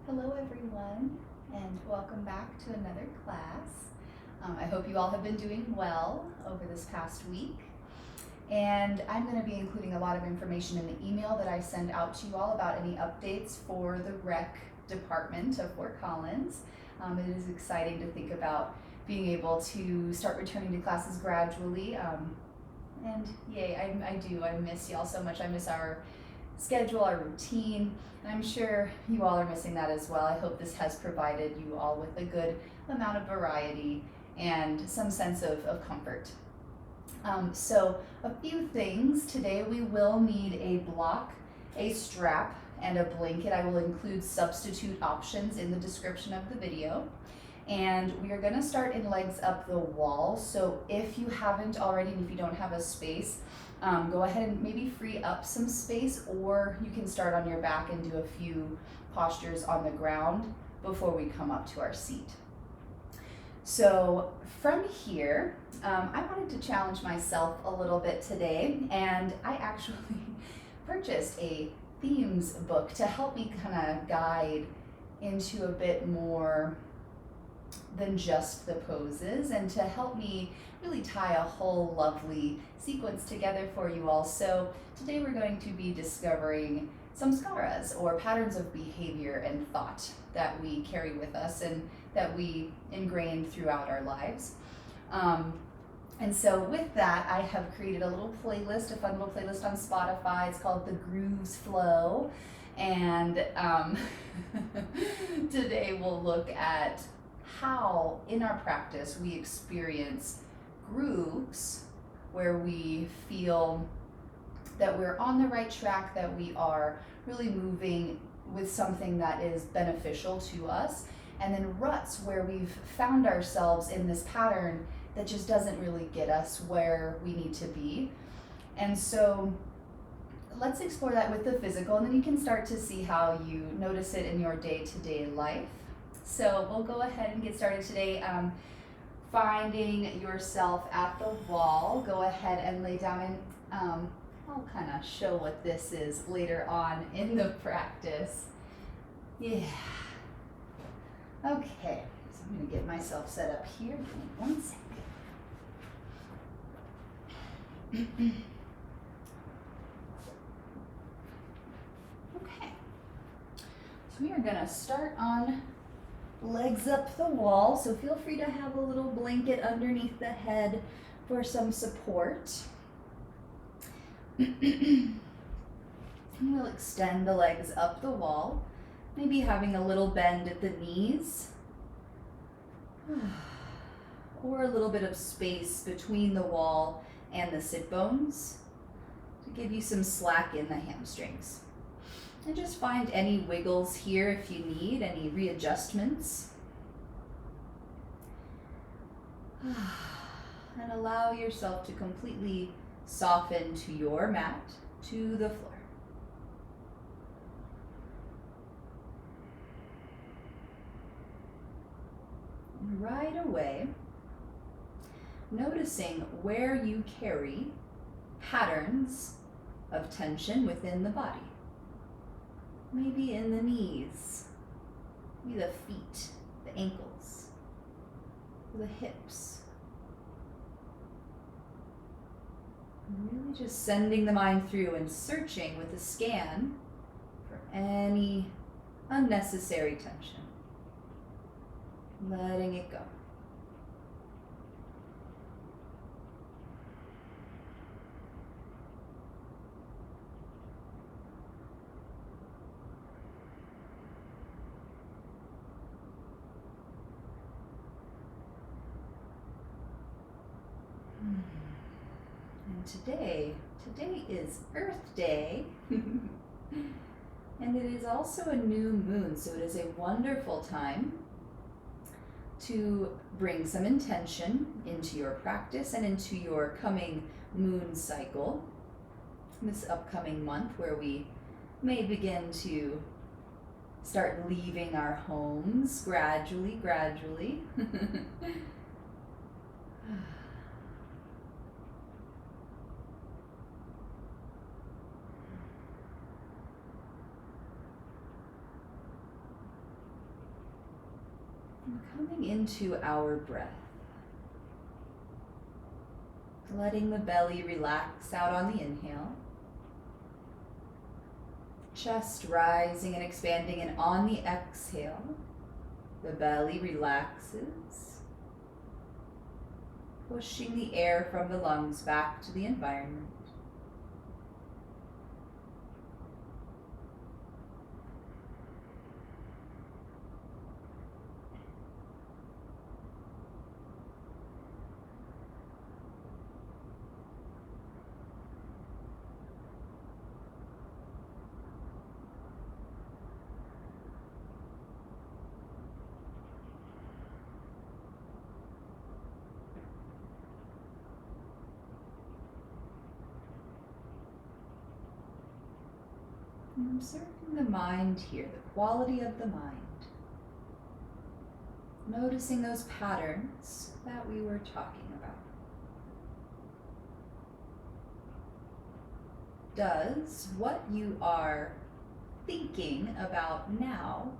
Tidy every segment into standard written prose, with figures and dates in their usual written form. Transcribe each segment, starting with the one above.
Hello everyone, and welcome back to another class. I hope you all have been doing well over this past week. And I'm going to be including a lot of information in the email that I send out to you all about any updates for the rec department of Fort Collins. It is exciting to think about being able to start returning to classes gradually. And yay, I miss y'all so much. I miss our schedule, our routine, and I'm sure you all are missing that as well. I hope this has provided you all with a good amount of variety and some sense of comfort. So a few things. Today we will need a block, a strap, and a blanket. I will include substitute options in the description of the video. And we are going to start in legs up the wall. So if you haven't already, and if you don't have a space, go ahead and maybe free up some space, or you can start on your back and do a few postures on the ground before we come up to our seat. So from here, I wanted to challenge myself a little bit today, and I actually purchased a themes book to help me kind of guide into a bit more than just the poses, and to help me really tie a whole lovely sequence together for you all. So today we're going to be discovering samskaras, or patterns of behavior and thought that we carry with us and that we ingrain throughout our lives. And so with that, I have created a little playlist, a fun little playlist on Spotify. It's called The Grooves Flow. And today we'll look at how in our practice we experience grooves where we feel that we're on the right track, that we are really moving with something that is beneficial to us, and then ruts where we've found ourselves in this pattern that just doesn't really get us where we need to be. And so let's explore that with the physical, and then you can start to see how you notice it in your day-to-day life. So we'll go ahead and get started today. Finding yourself at the wall, go ahead and lay down, and I'll kind of show what this is later on in the practice. Yeah. Okay, so I'm going to get myself set up here. Give me 1 second. Okay, so we are going to start on legs up the wall, so feel free to have a little blanket underneath the head for some support. And we'll extend the legs up the wall, maybe having a little bend at the knees, or a little bit of space between the wall and the sit bones to give you some slack in the hamstrings. And just find any wiggles here if you need, any readjustments. And allow yourself to completely soften to your mat, to the floor. And right away, noticing where you carry patterns of tension within the body. Maybe in the knees, maybe the feet, the ankles, the hips. And really just sending the mind through and searching with a scan for any unnecessary tension. Letting it go. And today is Earth Day, and it is also a new moon, so it is a wonderful time to bring some intention into your practice and into your coming moon cycle, this upcoming month where we may begin to start leaving our homes gradually. And coming into our breath, letting the belly relax out on the inhale, chest rising and expanding, and on the exhale, the belly relaxes, pushing the air from the lungs back to the environment. And observing the mind here, the quality of the mind. Noticing those patterns that we were talking about. Does what you are thinking about now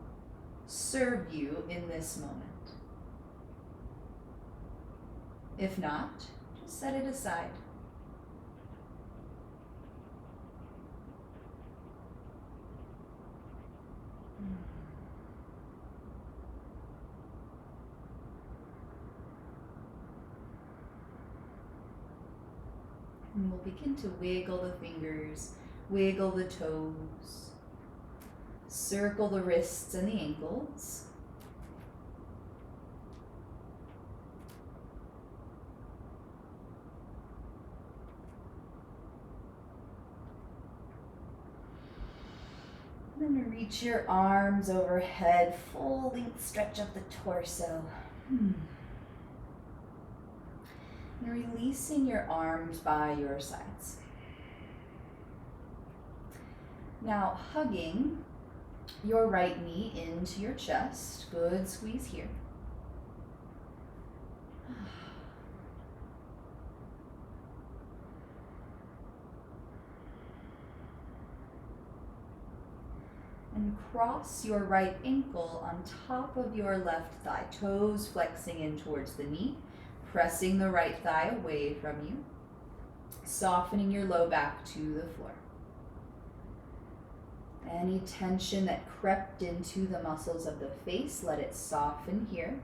serve you in this moment? If not, just set it aside. And we'll begin to wiggle the fingers, wiggle the toes, circle the wrists and the ankles. And then reach your arms overhead, full length stretch of the torso. And releasing your arms by your sides. Now hugging your right knee into your chest. Good squeeze here. And cross your right ankle on top of your left thigh, toes flexing in towards the knee, pressing the right thigh away from you, softening your low back to the floor. Any tension that crept into the muscles of the face, let it soften here.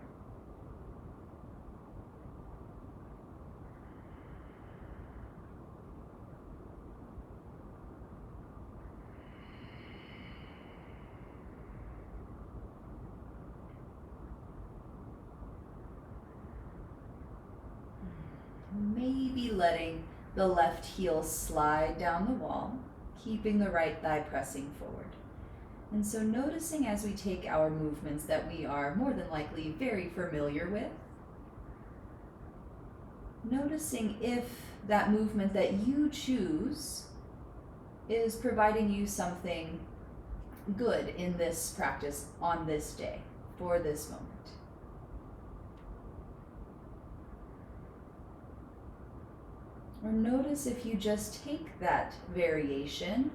Maybe letting the left heel slide down the wall, keeping the right thigh pressing forward. And so noticing as we take our movements that we are more than likely very familiar with, noticing if that movement that you choose is providing you something good in this practice on this day, for this moment. Or notice if you just take that variation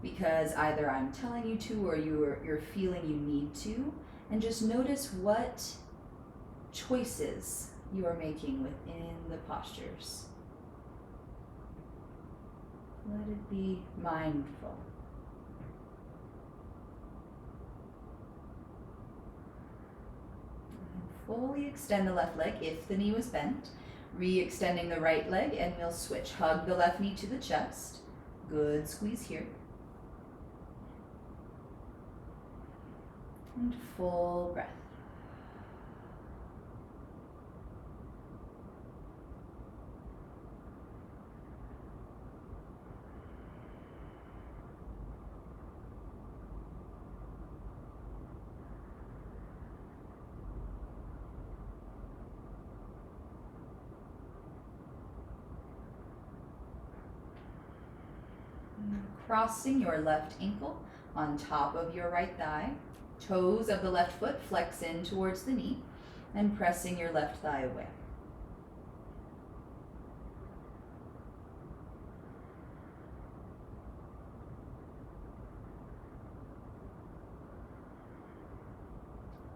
because either I'm telling you to or you're feeling you need to, and just notice what choices you are making within the postures. Let it be mindful. And fully extend the left leg if the knee was bent. Re-extending the right leg, and we'll switch. Hug the left knee to the chest. Good squeeze here. And full breath. Crossing your left ankle on top of your right thigh. Toes of the left foot flex in towards the knee and pressing your left thigh away.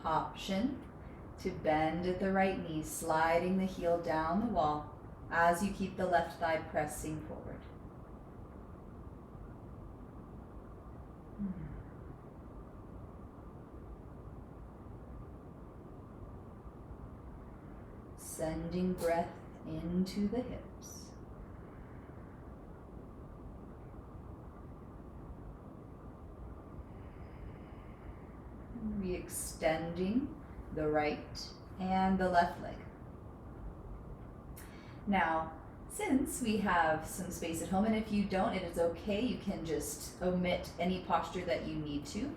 option to bend at the right knee, sliding the heel down the wall as you keep the left thigh pressing forward. Sending breath into the hips. Re-extending the right and the left leg. Now, since we have some space at home, and if you don't, it is okay, you can just omit any posture that you need to.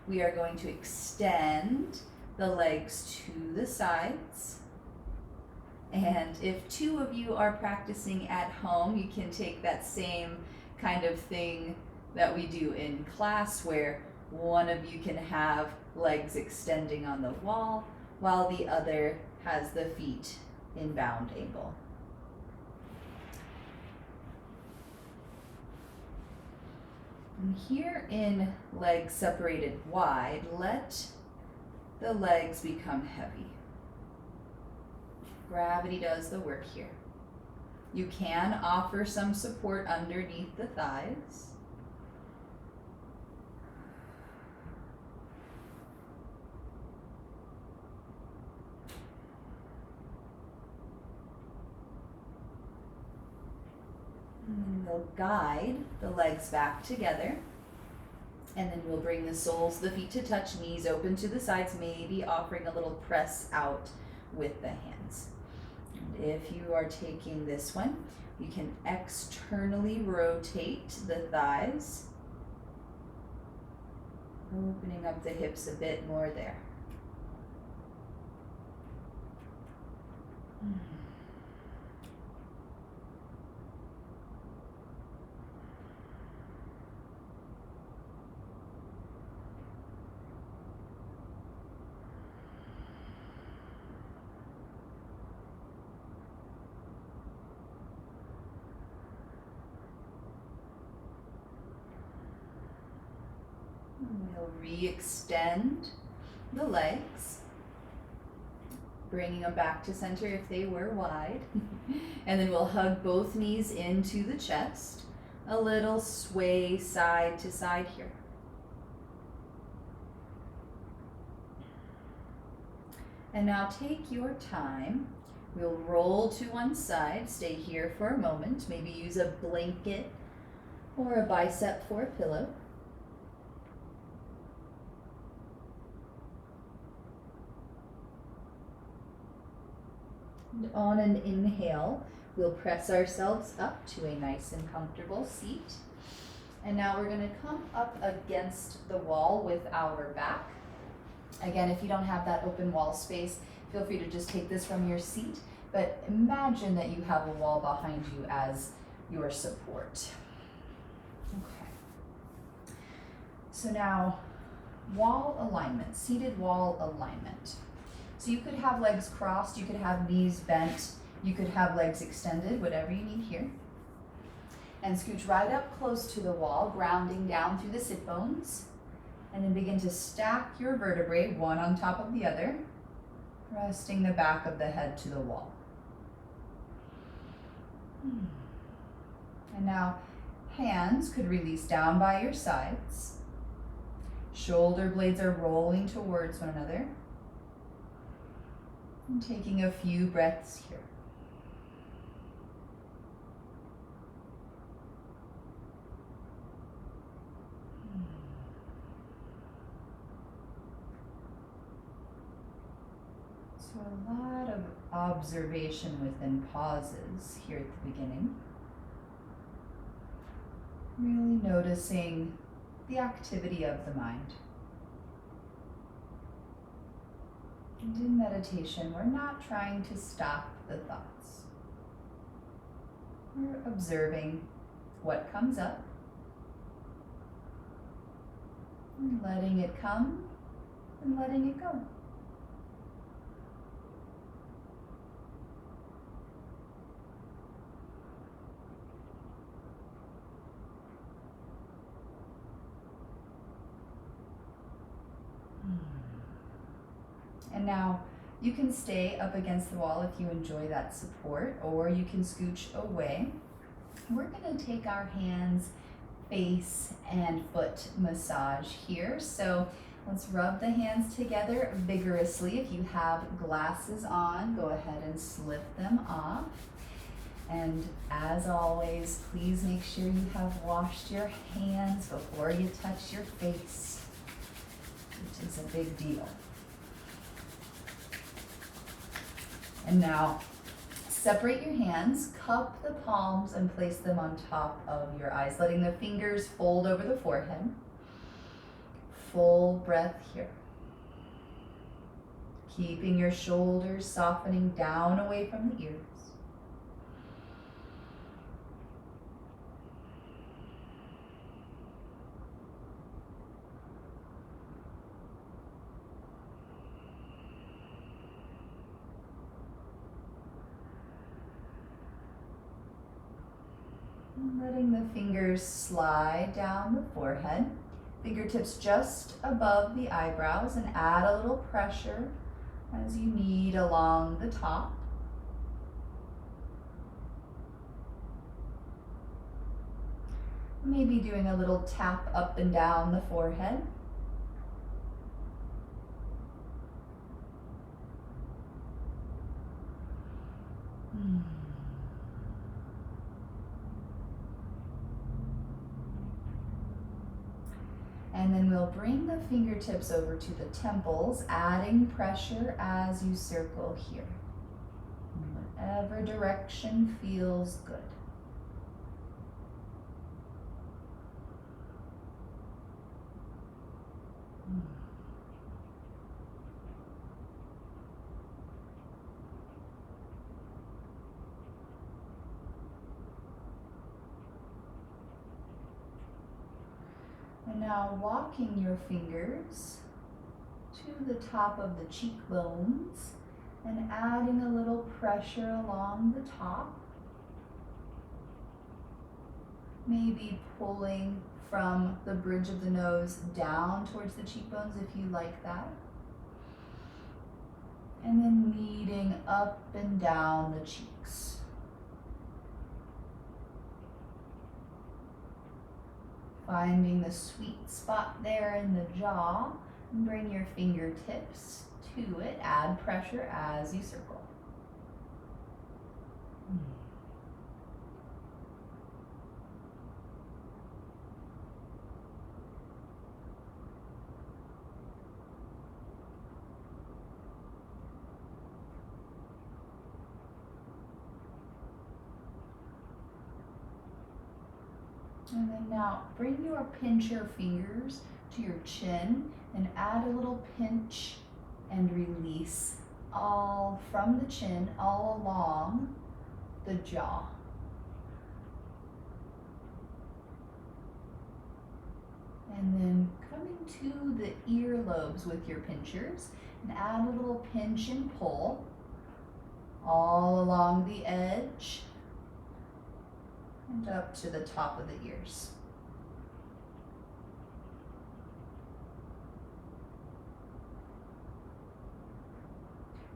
We are going to extend the legs to the sides. And if two of you are practicing at home, you can take that same kind of thing that we do in class where one of you can have legs extending on the wall while the other has the feet in bound angle. And here in legs separated wide, let the legs become heavy. Gravity does the work here. You can offer some support underneath the thighs. And then we'll guide the legs back together. And then we'll bring the soles of the feet to touch, knees open to the sides, maybe offering a little press out with the hands. And if you are taking this one, you can externally rotate the thighs, opening up the hips a bit more there. We'll re-extend the legs, bringing them back to center if they were wide. And then we'll hug both knees into the chest. A little sway side to side here. And now take your time. We'll roll to one side, stay here for a moment, maybe use a blanket or a bicep for a pillow. And on an inhale, we'll press ourselves up to a nice and comfortable seat. And now we're going to come up against the wall with our back. Again, if you don't have that open wall space, feel free to just take this from your seat, but imagine that you have a wall behind you as your support. Okay. So now, wall alignment, seated wall alignment. So you could have legs crossed, you could have knees bent, you could have legs extended, whatever you need here. And scooch right up close to the wall, grounding down through the sit bones. And then begin to stack your vertebrae, one on top of the other, resting the back of the head to the wall. And now, hands could release down by your sides. Shoulder blades are rolling towards one another. And taking a few breaths here. So a lot of observation within pauses here at the beginning. Really noticing the activity of the mind. And in meditation, we're not trying to stop the thoughts. We're observing what comes up, and letting it come, and letting it go. And now you can stay up against the wall if you enjoy that support, or you can scooch away. We're going to take our hands, face and foot massage here. So let's rub the hands together vigorously. If you have glasses on, go ahead and slip them off. And as always, please make sure you have washed your hands before you touch your face, which is a big deal. And now, separate your hands, cup the palms, and place them on top of your eyes, letting the fingers fold over the forehead. Full breath here. Keeping your shoulders softening down away from the ears. Letting the fingers slide down the forehead, fingertips just above the eyebrows, and add a little pressure as you need along the top. Maybe doing a little tap up and down the forehead. And then we'll bring the fingertips over to the temples, adding pressure as you circle here. Whatever direction feels good. And now walking your fingers to the top of the cheekbones and adding a little pressure along the top. Maybe pulling from the bridge of the nose down towards the cheekbones if you like that. And then kneading up and down the cheeks. Finding the sweet spot there in the jaw, and bring your fingertips to it. Add pressure as you circle. And then now bring your pincher fingers to your chin and add a little pinch and release, all from the chin, all along the jaw. And then coming to the earlobes with your pinchers and add a little pinch and pull all along the edge and up to the top of the ears.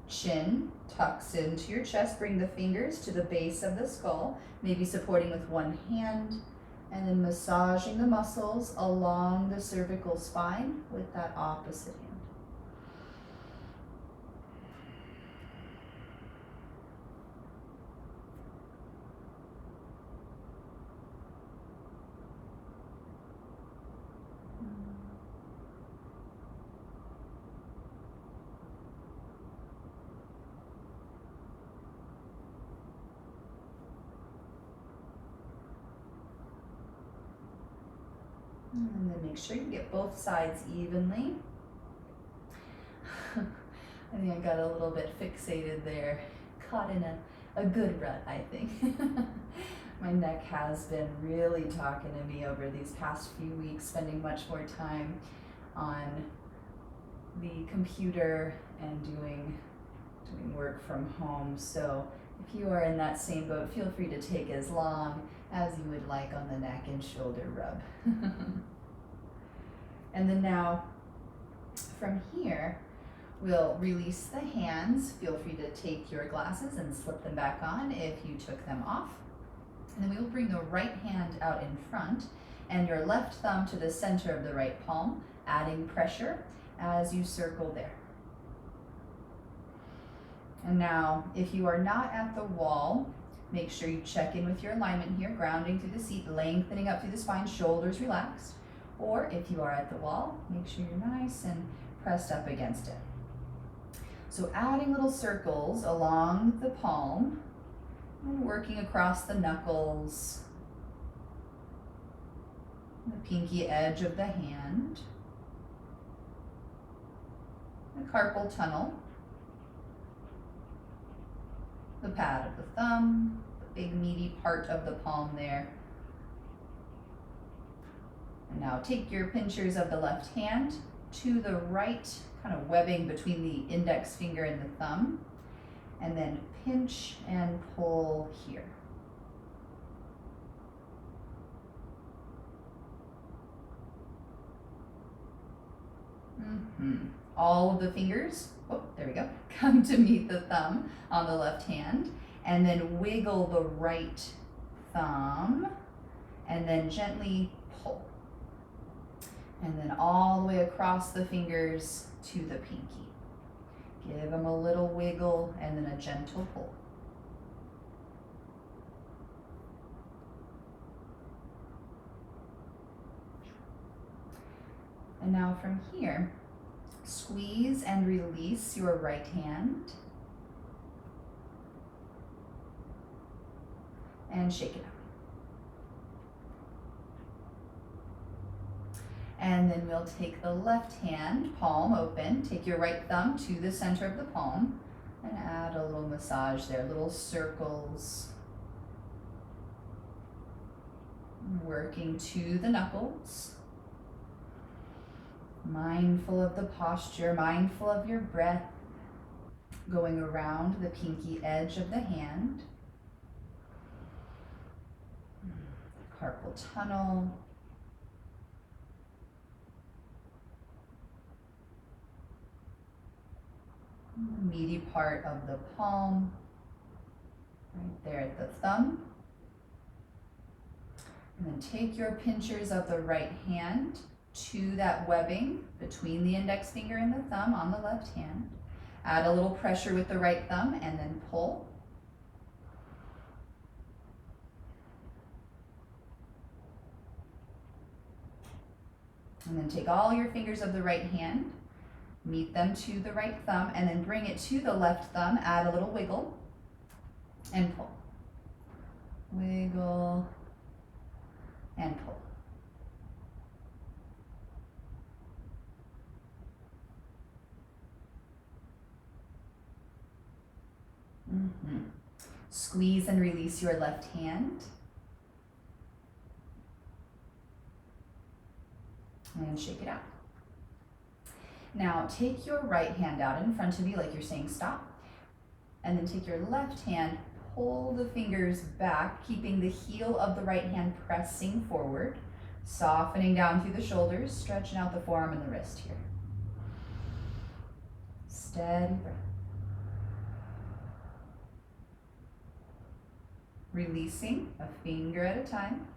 Chin tucks into your chest. Bring the fingers to the base of the skull, maybe supporting with one hand, and then massaging the muscles along the cervical spine with that opposite hand. And then make sure you get both sides evenly. I think I got a little bit fixated there, caught in a good rut, I think. My neck has been really talking to me over these past few weeks, spending much more time on the computer and doing work from home. So if you are in that same boat, feel free to take as long as you would like on the neck and shoulder rub. And then now, from here, We'll release the hands. Feel free to take your glasses and slip them back on if you took them off. And then we will bring the right hand out in front and your left thumb to the center of the right palm, adding pressure as you circle there. And now, if you are not at the wall, make sure you check in with your alignment here, grounding through the seat, lengthening up through the spine, shoulders relaxed. Or if you are at the wall, make sure you're nice and pressed up against it. So adding little circles along the palm and working across the knuckles, the pinky edge of the hand, the carpal tunnel, the pad of the thumb, the big meaty part of the palm there. And now take your pinchers of the left hand to the right, kind of webbing between the index finger and the thumb, and then pinch and pull here. All of the fingers, oh, there we go, come to meet the thumb on the left hand, and then wiggle the right thumb, and then gently pull. And then all the way across the fingers to the pinky. Give them a little wiggle and then a gentle pull. And now from here, squeeze and release your right hand. And shake it out. And then we'll take the left hand, palm open, take your right thumb to the center of the palm and add a little massage there, little circles. Working to the knuckles. Mindful of the posture, mindful of your breath, going around the pinky edge of the hand. Carpal tunnel. Meaty part of the palm, right there at the thumb. And then take your pinchers of the right hand to that webbing between the index finger and the thumb on the left hand. Add a little pressure with the right thumb and then pull. And then take all your fingers of the right hand, meet them to the right thumb, and then bring it to the left thumb, add a little wiggle, and pull. Wiggle, and pull. Squeeze and release your left hand. And shake it out. Now take your right hand out in front of you like you're saying stop. And then take your left hand, pull the fingers back, keeping the heel of the right hand pressing forward, softening down through the shoulders, stretching out the forearm and the wrist here. Steady breath. Releasing a finger at a time,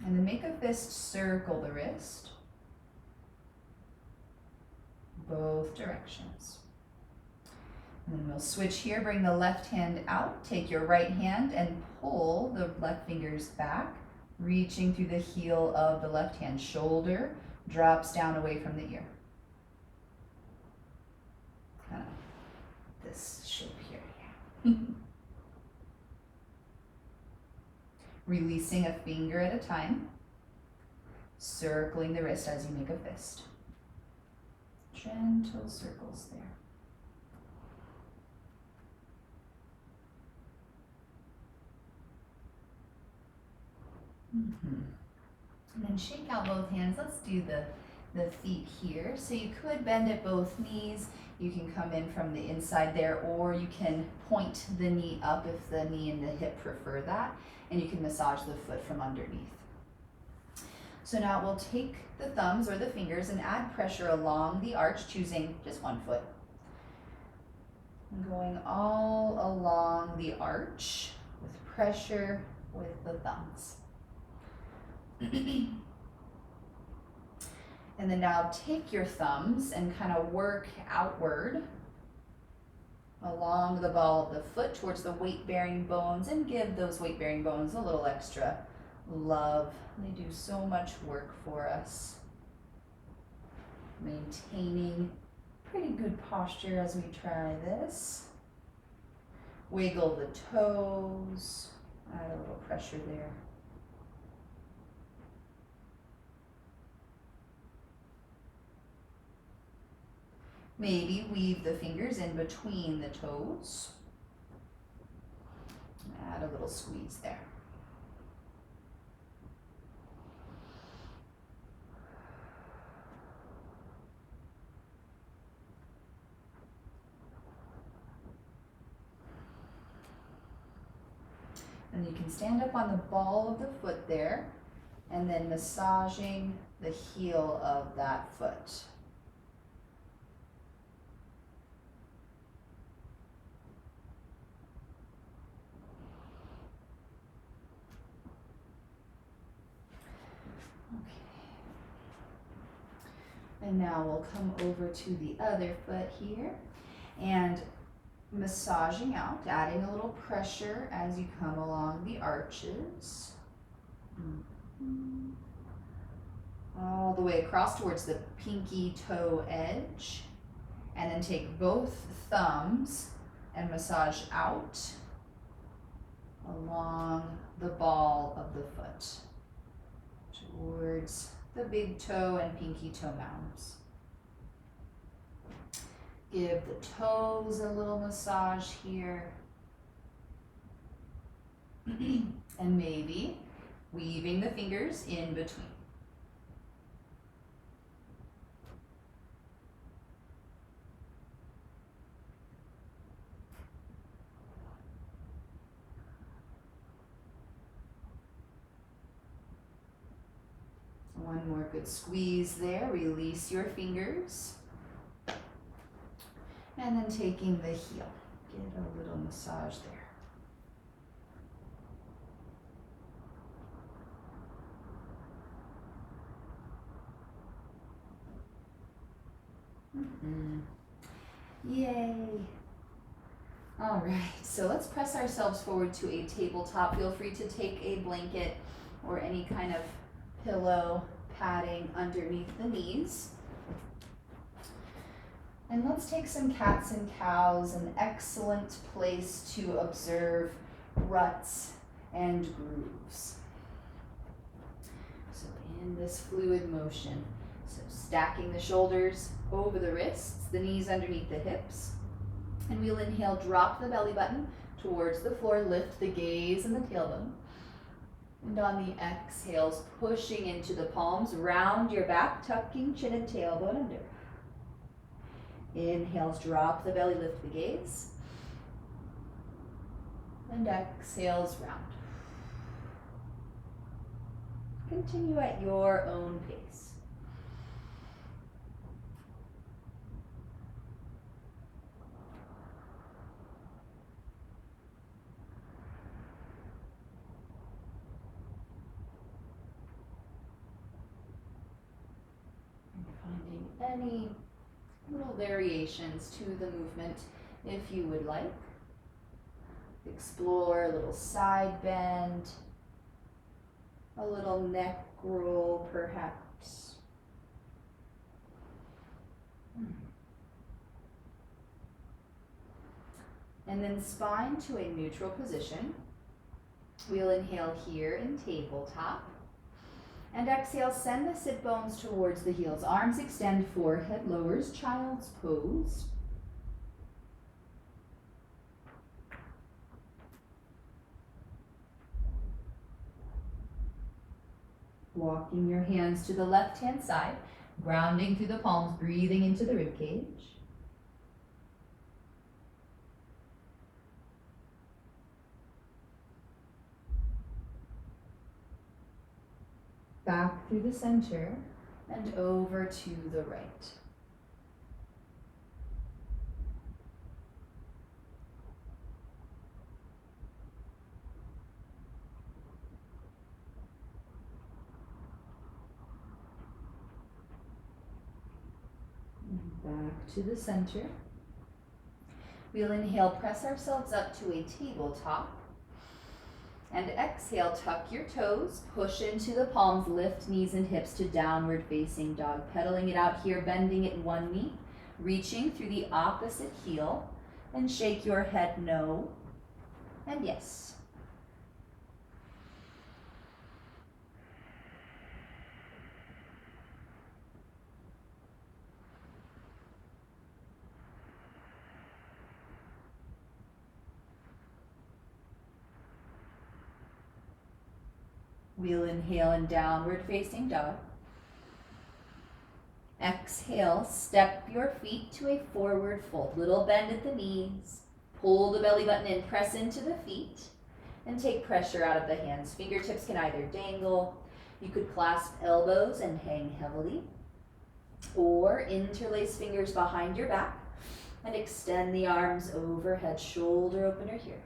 and then make a fist circle the wrist, both directions. And then we'll switch here, bring the left hand out, take your right hand and pull the left fingers back, reaching through the heel of the left hand. Shoulder drops down away from the ear. Kind of this shape here, yeah. Releasing a finger at a time, circling the wrist as you make a fist. Gentle circles there. And then shake out both hands. Let's do the feet here. So you could bend at both knees. You can come in from the inside there, or you can point the knee up if the knee and the hip prefer that, and you can massage the foot from underneath. So now we'll take the thumbs or the fingers and add pressure along the arch, choosing just one foot. And going all along the arch with pressure with the thumbs. And then now take your thumbs and kind of work outward along the ball of the foot towards the weight-bearing bones, and give those weight-bearing bones a little extra love. They do so much work for us. Maintaining pretty good posture as we try this. Wiggle the toes, add a little pressure there. Maybe weave the fingers in between the toes. Add a little squeeze there. And you can stand up on the ball of the foot there, and then massaging the heel of that foot. And now we'll come over to the other foot here and massaging out, adding a little pressure as you come along the arches. All the way across towards the pinky toe edge. And then take both thumbs and massage out along the ball of the foot towards the big toe and pinky toe mounds. Give the toes a little massage here. And maybe weaving the fingers in between. One more good squeeze there. Release your fingers. And then taking the heel. Get a little massage there. Yay. All right, so let's press ourselves forward to a tabletop. Feel free to take a blanket or any kind of pillow padding underneath the knees. And let's take some cats and cows, an excellent place to observe ruts and grooves. So in this fluid motion, so stacking the shoulders over the wrists, the knees underneath the hips, and we'll inhale, drop the belly button towards the floor, lift the gaze and the tailbone. And on the exhales, pushing into the palms, round your back, tucking chin and tailbone under. Inhales, drop the belly, lift the gaze. And exhales, round. Continue at your own pace. Any little variations to the movement if you would like. Explore a little side bend, a little neck roll perhaps. And then spine to a neutral position. We'll inhale here in tabletop. And exhale, send the sit bones towards the heels. Arms extend, forehead lowers, child's pose. Walking your hands to the left-hand side, grounding through the palms, breathing into the rib cage. Back through the center and over to the right. Back to the center. We'll inhale, press ourselves up to a tabletop. And exhale, tuck your toes, push into the palms, lift knees and hips to downward facing dog. Pedaling it out here, bending it one knee, reaching through the opposite heel, and shake your head no and yes. We'll inhale in downward facing dog. Exhale, step your feet to a forward fold. Little bend at the knees. Pull the belly button in, press into the feet, and take pressure out of the hands. Fingertips can either dangle. You could clasp elbows and hang heavily, or interlace fingers behind your back and extend the arms overhead, shoulder opener here.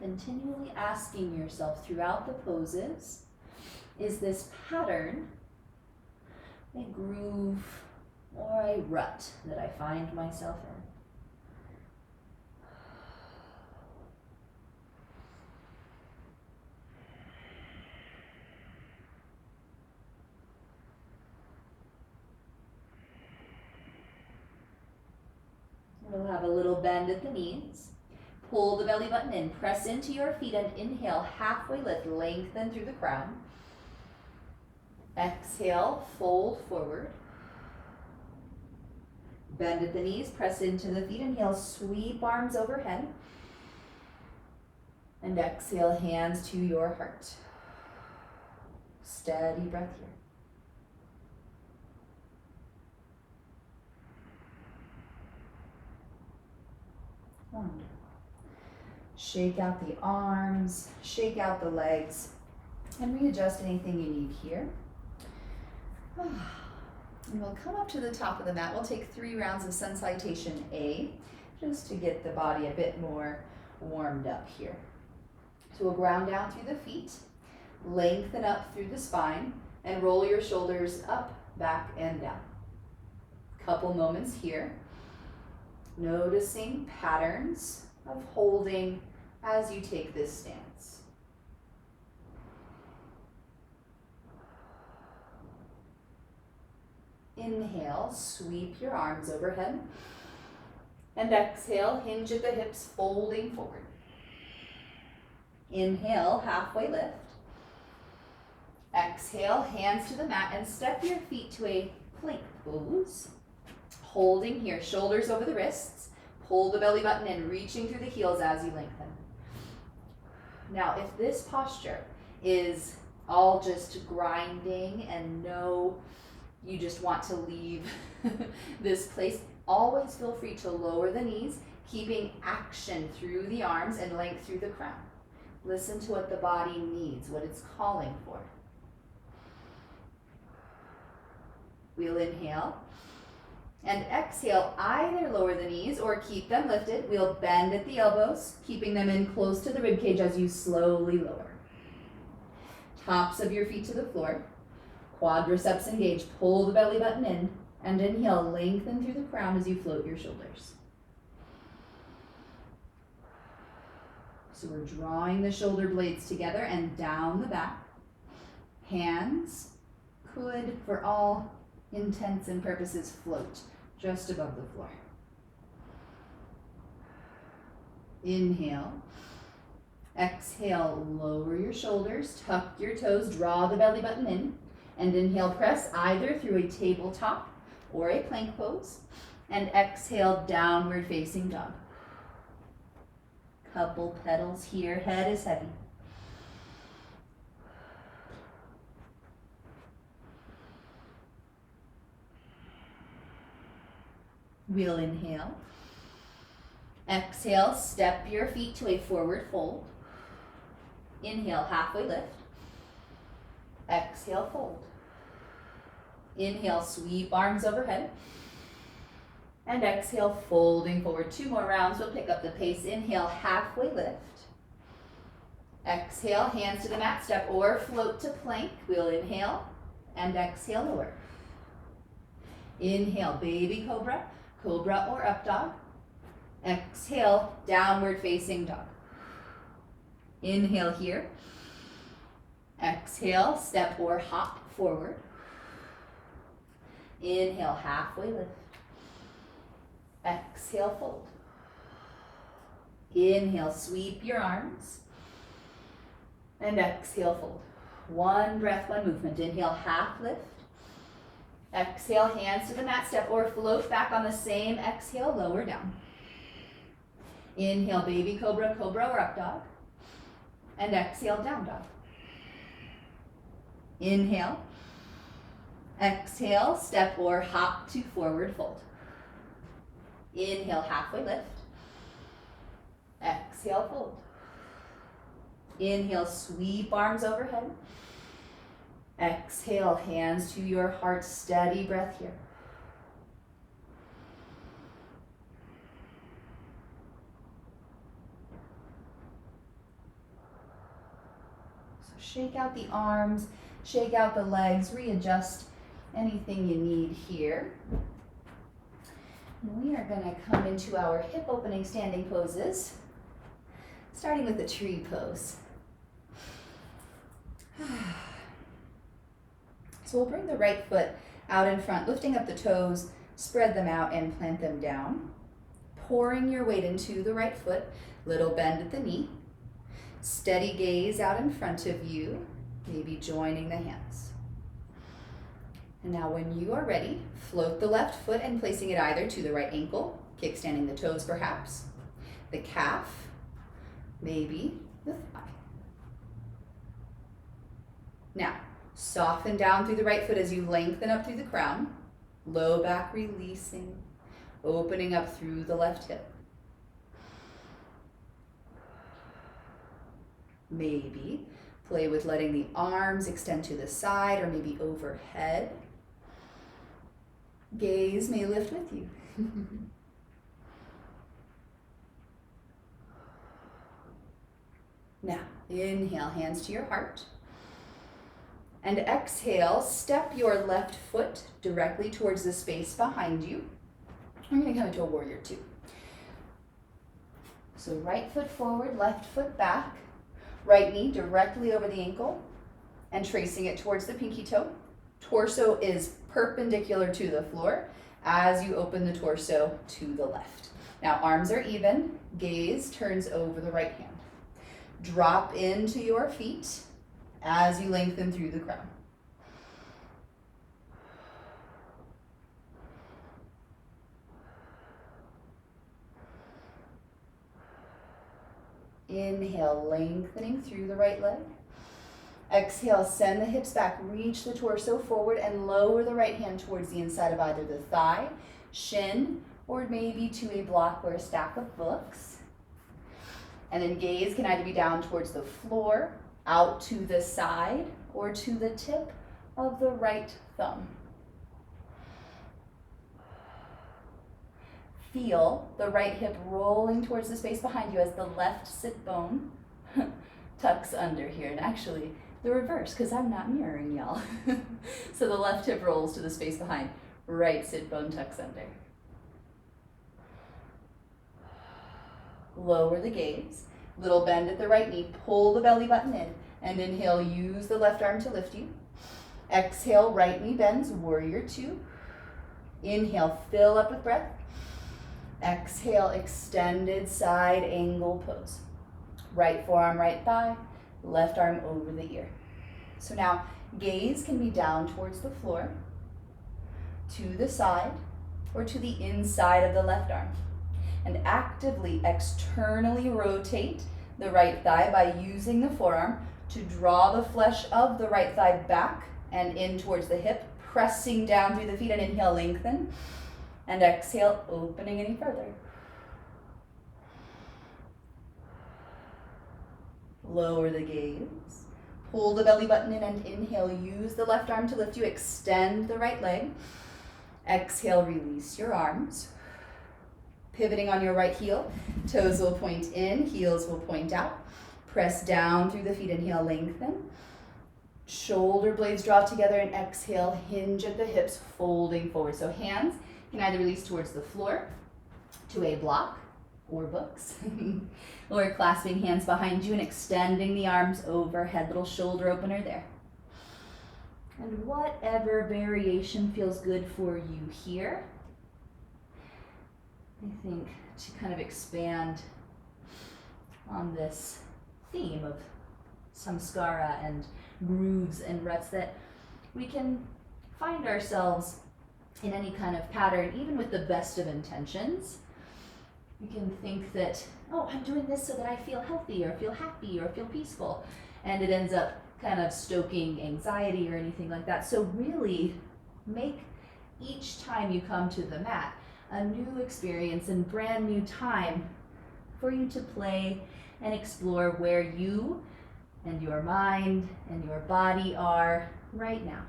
Continually asking yourself throughout the poses, is this pattern a groove or a rut that I find myself in? We'll have a little bend at the knees. Pull the belly button in, press into your feet and inhale, halfway lift, lengthen through the crown. Exhale, fold forward. Bend at the knees, press into the feet, inhale, sweep arms overhead. And exhale, hands to your heart. Steady breath here. Wonderful. Shake out the arms, shake out the legs, and readjust anything you need here. And we'll come up to the top of the mat. We'll take 3 rounds of sun salutation A, just to get the body a bit more warmed up here. So we'll ground down through the feet, lengthen up through the spine, and roll your shoulders up, back, and down. Couple moments here, noticing patterns of holding as you take this stance. Inhale, sweep your arms overhead. And exhale, hinge at the hips, folding forward. Inhale, halfway lift. Exhale, hands to the mat and step your feet to a plank pose. Holding here, shoulders over the wrists. Pull the belly button in, reaching through the heels as you lengthen. Now, if this posture is all just grinding and you just want to leave this place, always feel free to lower the knees, keeping action through the arms and length through the crown. Listen to what the body needs, what it's calling for. We'll inhale. And exhale, either lower the knees or keep them lifted. We'll bend at the elbows, keeping them in close to the ribcage as you slowly lower. Tops of your feet to the floor. Quadriceps engaged. Pull the belly button in. And inhale, lengthen through the crown as you float your shoulders. So we're drawing the shoulder blades together and down the back. Hands could, for all intents and purposes, float just above the floor. Inhale. Exhale, lower your shoulders, tuck your toes, draw the belly button in, and inhale, press either through a tabletop or a plank pose, and exhale, downward facing dog. Couple petals here, head is heavy. We'll inhale. Exhale, step your feet to a forward fold. Inhale, halfway lift. Exhale, fold. Inhale, sweep arms overhead. And exhale, folding forward. 2 more rounds, we'll pick up the pace. Inhale, halfway lift. Exhale, hands to the mat, step or float to plank. We'll inhale and exhale, lower. Inhale, baby cobra, cobra or up dog. Exhale, downward facing dog. Inhale here. Exhale, step or hop forward. Inhale, halfway lift. Exhale, fold. Inhale, sweep your arms. And exhale, fold. One breath, one movement. Inhale, half lift. Exhale, hands to the mat, step or float back on the same exhale, lower down. Inhale, baby cobra, cobra or up dog. And exhale, down dog. Inhale. Exhale, step or hop to forward fold. Inhale, halfway lift. Exhale, fold. Inhale, sweep arms overhead. Exhale, hands to your heart, steady breath here. So shake out the arms, shake out the legs, readjust anything you need here. And we are going to come into our hip opening standing poses, starting with the tree pose. So we'll bring the right foot out in front, lifting up the toes, spread them out and plant them down. Pouring your weight into the right foot, little bend at the knee. Steady gaze out in front of you, maybe joining the hands. And now when you are ready, float the left foot and placing it either to the right ankle, kickstanding the toes perhaps, the calf, maybe the thigh. Now, soften down through the right foot as you lengthen up through the crown, low back releasing, opening up through the left hip. Maybe play with letting the arms extend to the side or maybe overhead. Gaze may lift with you. Now, inhale, hands to your heart. And exhale, step your left foot directly towards the space behind you. I'm going to come into a warrior two. So right foot forward, left foot back. Right knee directly over the ankle and tracing it towards the pinky toe. Torso is perpendicular to the floor as you open the torso to the left. Now arms are even, gaze turns over the right hand. Drop into your feet as you lengthen through the crown. Inhale, lengthening through the right leg. Exhale, send the hips back, reach the torso forward and lower the right hand towards the inside of either the thigh, shin, or maybe to a block or a stack of books. And then gaze can either be down towards the floor, out to the side, or to the tip of the right thumb. Feel the right hip rolling towards the space behind you as the left sit bone tucks under here. And actually, the reverse, because I'm not mirroring y'all. So the left hip rolls to the space behind, right sit bone tucks under. Lower the gaze, little bend at the right knee, pull the belly button in, and inhale, use the left arm to lift you. Exhale, right knee bends, warrior two. Inhale, fill up with breath. Exhale, extended side angle pose. Right forearm, right thigh, left arm over the ear. So now gaze can be down towards the floor, to the side, or to the inside of the left arm. And actively externally rotate the right thigh by using the forearm to draw the flesh of the right thigh back and in towards the hip, pressing down through the feet and inhale, lengthen. And exhale, opening any further. Lower the gaze. Pull the belly button in and inhale. Use the left arm to lift you. Extend the right leg. Exhale, release your arms. Pivoting on your right heel. Toes will point in, heels will point out. Press down through the feet. Inhale, lengthen. Shoulder blades draw together, and exhale, hinge at the hips, folding forward. So hands can either release towards the floor, to a block, or books, or clasping hands behind you and extending the arms overhead, little shoulder opener there. And whatever variation feels good for you here. I think to kind of expand on this theme of samskara and grooves and ruts, that we can find ourselves in any kind of pattern, even with the best of intentions. We can think that, oh, I'm doing this so that I feel healthy or feel happy or feel peaceful, and it ends up kind of stoking anxiety or anything like that. So really make each time you come to the mat a new experience and brand new time for you to play and explore where you and your mind and your body are right now.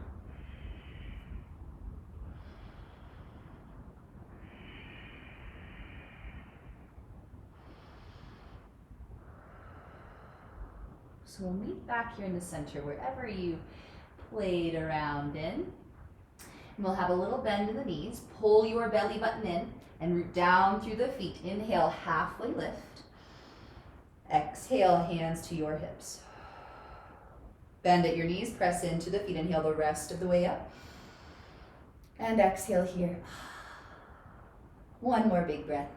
So we'll meet back here in the center, wherever you played around in. And we'll have a little bend in the knees. Pull your belly button in and root down through the feet. Inhale, halfway lift. Exhale, hands to your hips. Bend at your knees, press into the feet. Inhale the rest of the way up. And exhale here. One more big breath.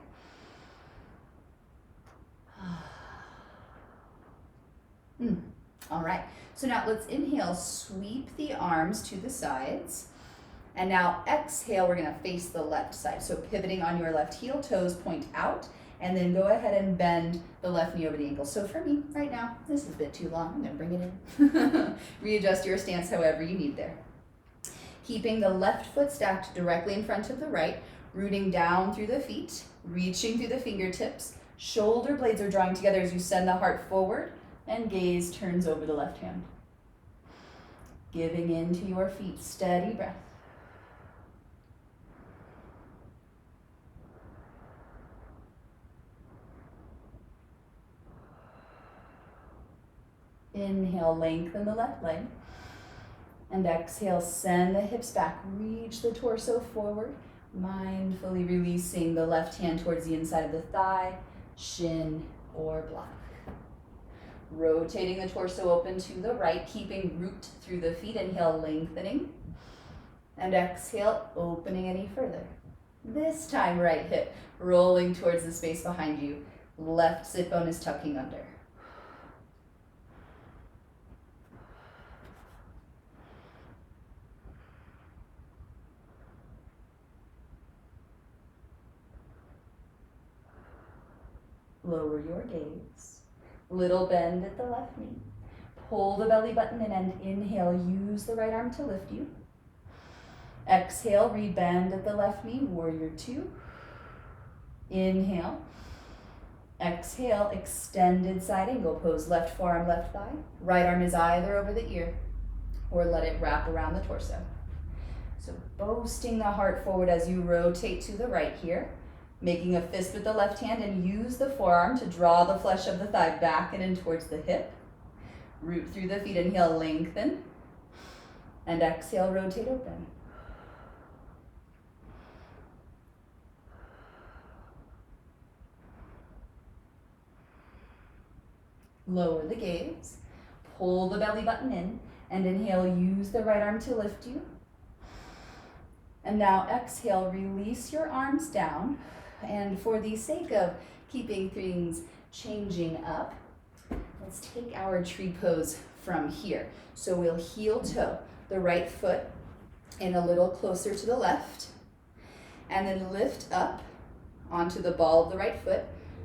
All right, so now let's inhale, sweep the arms to the sides. And now exhale, we're gonna face the left side. So pivoting on your left heel, toes point out, and then go ahead and bend the left knee over the ankle. So for me, right now, this is a bit too long, I'm gonna bring it in. Readjust your stance however you need there. Keeping the left foot stacked directly in front of the right, rooting down through the feet, reaching through the fingertips. Shoulder blades are drawing together as you send the heart forward, and gaze turns over the left hand. Giving into your feet, steady breath. Inhale, lengthen the left leg. And exhale, send the hips back. Reach the torso forward, mindfully releasing the left hand towards the inside of the thigh, shin, or block. Rotating the torso open to the right, keeping root through the feet. Inhale, lengthening. And exhale, opening any further. This time, right hip rolling towards the space behind you. Left sit bone is tucking under. Lower your gaze. Little bend at the left knee. Pull the belly button in and inhale, use the right arm to lift you. Exhale, rebend at the left knee, warrior two. Inhale. Exhale, extended side angle pose, left forearm, left thigh. Right arm is either over the ear or let it wrap around the torso. So boasting the heart forward as you rotate to the right here. Making a fist with the left hand and use the forearm to draw the flesh of the thigh back and in towards the hip. Root through the feet, inhale, lengthen. And exhale, rotate open. Lower the gaze. Pull the belly button in and inhale, use the right arm to lift you. And now exhale, release your arms down. And for the sake of keeping things changing up, let's take our tree pose from here. So we'll heel toe the right foot in a little closer to the left, and then lift up onto the ball of the right foot.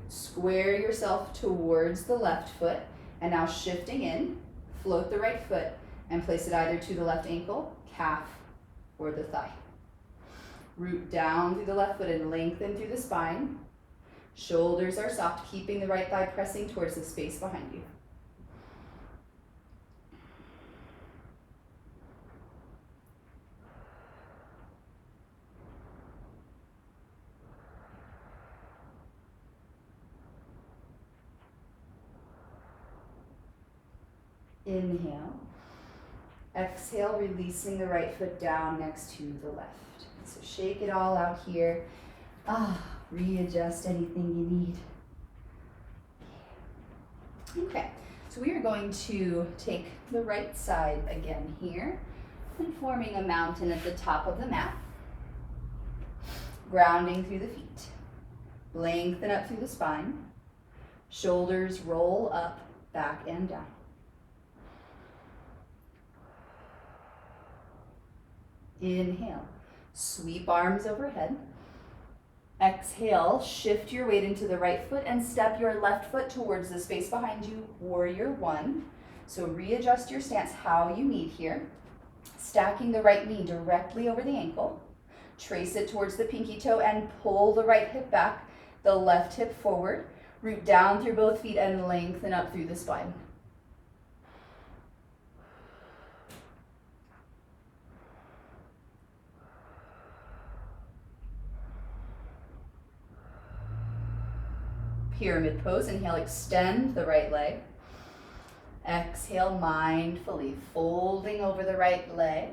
Square yourself towards the left foot, and now shifting in, float the right foot and place it either to the left ankle, calf, or the thigh. Root down through the left foot and lengthen through the spine. Shoulders are soft, keeping the right thigh pressing towards the space behind you. Inhale. Exhale, releasing the right foot down next to the left. So shake it all out here. Readjust anything you need. Okay, so we are going to take the right side again here and forming a mountain at the top of the mat. Grounding through the feet. Lengthen up through the spine. Shoulders roll up, back and down. Inhale, sweep arms overhead. Exhale, shift your weight into the right foot and step your left foot towards the space behind you, warrior one. So readjust your stance how you need here. Stacking the right knee directly over the ankle. Trace it towards the pinky toe and pull the right hip back, the left hip forward. Root down through both feet and lengthen up through the spine. Pyramid pose. Inhale, extend the right leg. Exhale, mindfully folding over the right leg.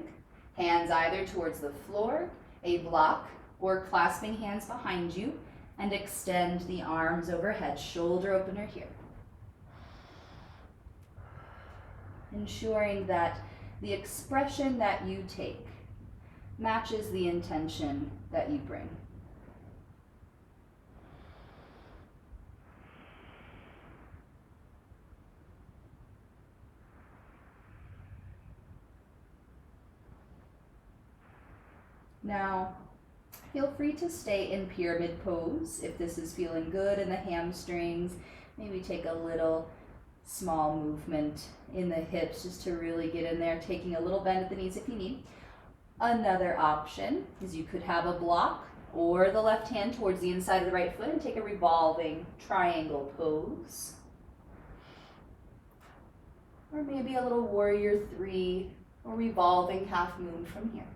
Hands either towards the floor, a block, or clasping hands behind you. And extend the arms overhead, shoulder opener here. Ensuring that the expression that you take matches the intention that you bring. Now, feel free to stay in pyramid pose if this is feeling good in the hamstrings. Maybe take a little small movement in the hips just to really get in there, taking a little bend at the knees if you need. Another option is you could have a block or the left hand towards the inside of the right foot and take a revolving triangle pose. Or maybe a little warrior three or revolving half moon from here.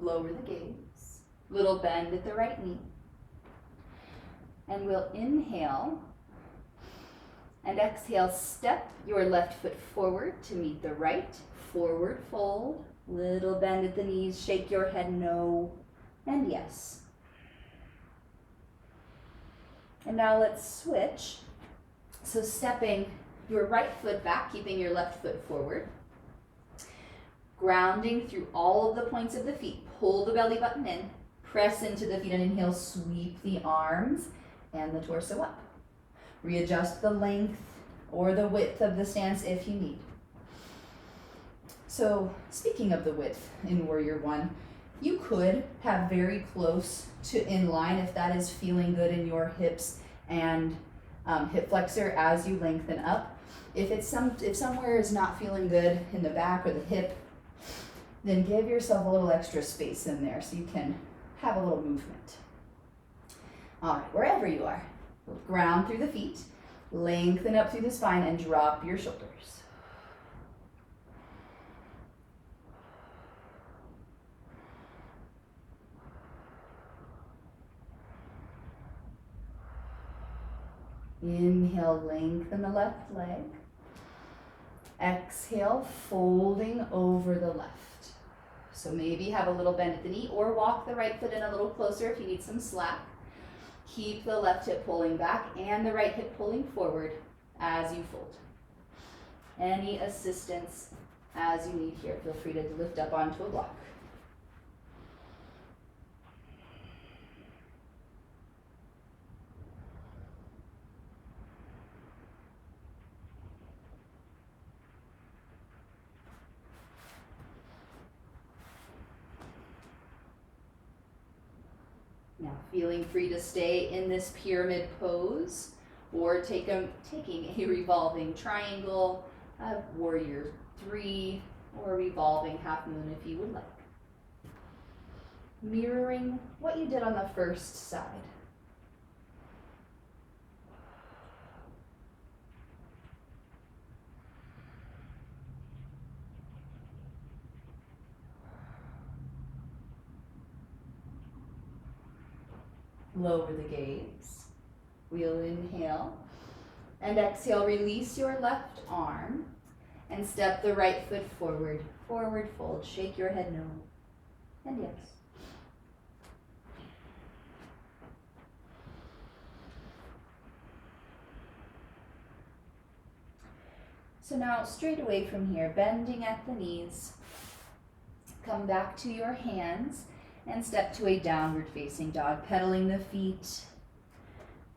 Lower the gaze, little bend at the right knee. And we'll inhale and exhale, step your left foot forward to meet the right, forward fold, little bend at the knees, shake your head no, and yes. And now let's switch. So stepping your right foot back, keeping your left foot forward. Grounding through all of the points of the feet. Pull the belly button in, press into the feet and inhale, sweep the arms and the torso up. Readjust the length or the width of the stance if you need. So speaking of the width in warrior one, you could have very close to inline if that is feeling good in your hips and hip flexor as you lengthen up. If somewhere is not feeling good in the back or the hip, then give yourself a little extra space in there so you can have a little movement. All right, wherever you are, ground through the feet, lengthen up through the spine and drop your shoulders. Inhale, lengthen the left leg. Exhale, folding over the left. So maybe have a little bend at the knee or walk the right foot in a little closer if you need some slack. Keep the left hip pulling back and the right hip pulling forward as you fold. Any assistance as you need here. Feel free to lift up onto a block. Now feeling free to stay in this pyramid pose or taking a revolving triangle, a warrior three, or a revolving half moon if you would like. Mirroring what you did on the first side. lower the gaze. We'll inhale and exhale, release your left arm and step the right foot forward. Forward fold, shake your head no. And yes. So now straight away from here, bending at the knees, come back to your hands and step to a downward facing dog, pedaling the feet,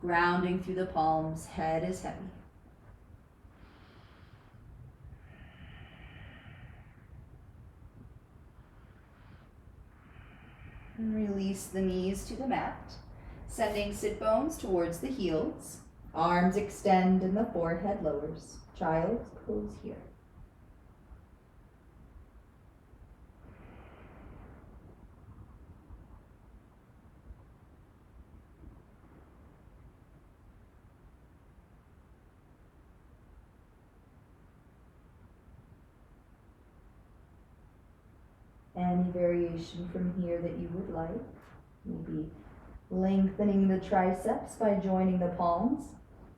grounding through the palms, head is heavy. And release the knees to the mat, sending sit bones towards the heels, arms extend and the forehead lowers. Child's pose here. Any variation from here that you would like. Maybe lengthening the triceps by joining the palms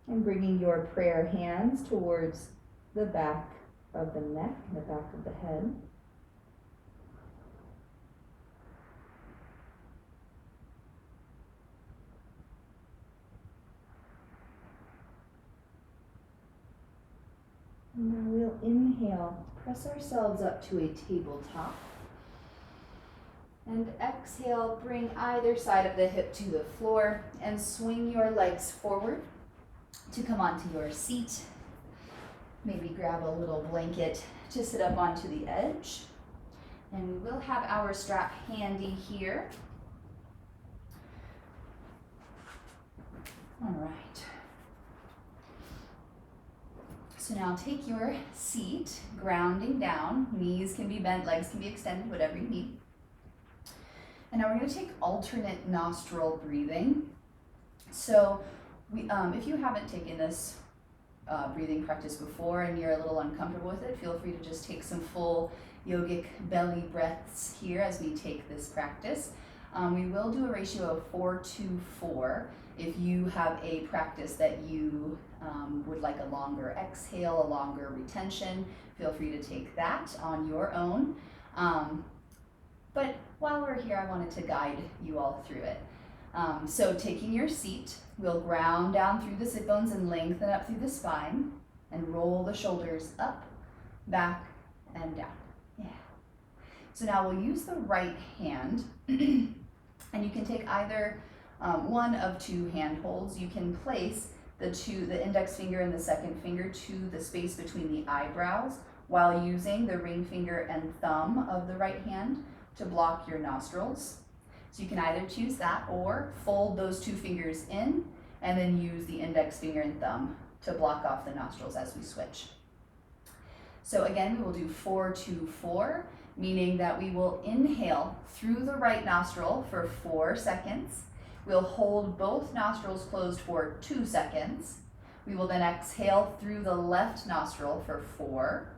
and bringing your prayer hands towards the back of the neck and the back of the head. And now we'll inhale, press ourselves up to a tabletop. And exhale, bring either side of the hip to the floor and swing your legs forward to come onto your seat. Maybe grab a little blanket to sit up onto the edge. And we will have our strap handy here. All right. So now take your seat, grounding down. Knees can be bent, legs can be extended, whatever you need. And now we're going to take alternate nostril breathing. So if you haven't taken this breathing practice before and you're a little uncomfortable with it, feel free to just take some full yogic belly breaths here as we take this practice. We will do a ratio of 4-4. If you have a practice that you would like a longer exhale, a longer retention, feel free to take that on your own. But while we're here, I wanted to guide you all through it. So taking your seat, we'll ground down through the sit bones and lengthen up through the spine and roll the shoulders up, back, and down. Yeah. So now we'll use the right hand and you can take either one of two hand holds. You can place the index finger and the second finger to the space between the eyebrows while using the ring finger and thumb of the right hand to block your nostrils. So you can either choose that or fold those two fingers in and then use the index finger and thumb to block off the nostrils as we switch. So again, we will do 4-4, meaning that we will inhale through the right nostril for 4 seconds. We'll hold both nostrils closed for 2 seconds. We will then exhale through the left nostril for 4.